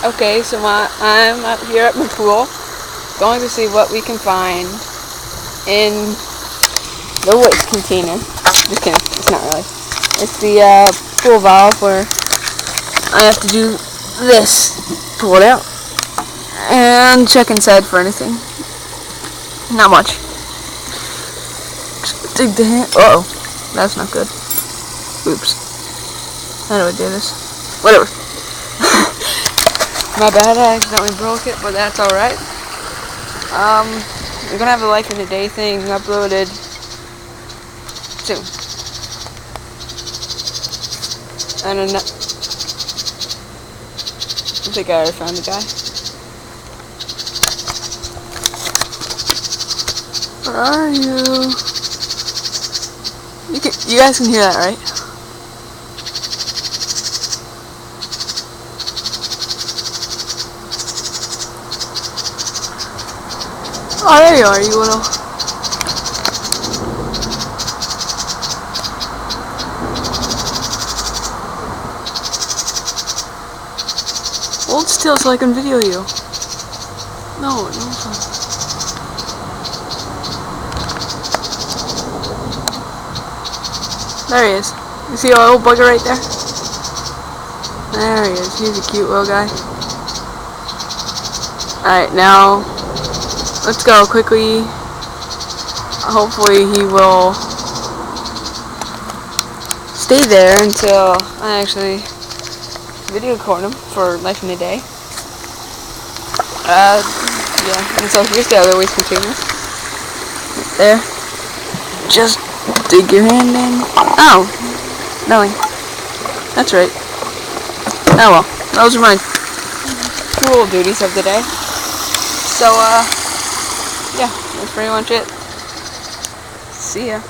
Okay, so I'm up here at my pool, going to see what we can find in the waste container. Just kidding, it's not really. It's the pool valve where I have to do this, pull it out, and check inside for anything. Not much. Just dig the hand. Uh oh, that's not good. Oops. How do I do this? Whatever. My bad, I accidentally broke it, but that's alright. We're gonna have a life in a day thing uploaded soon. I don't know. I think I already found the guy. Where are you? You guys can hear that, right? Oh, there you are, you little. Hold still so I can video you. No. There he is. You see a little bugger right there? There he is. He's a cute little guy. Alright, now let's go quickly. Hopefully he will stay there until I actually video record him for life in a day. Yeah, and so here's the other waste container. Right there. Just dig your hand in. Oh, nothing. That's right. Oh well, those are my pool duties of the day. So, yeah, that's pretty much it. See ya.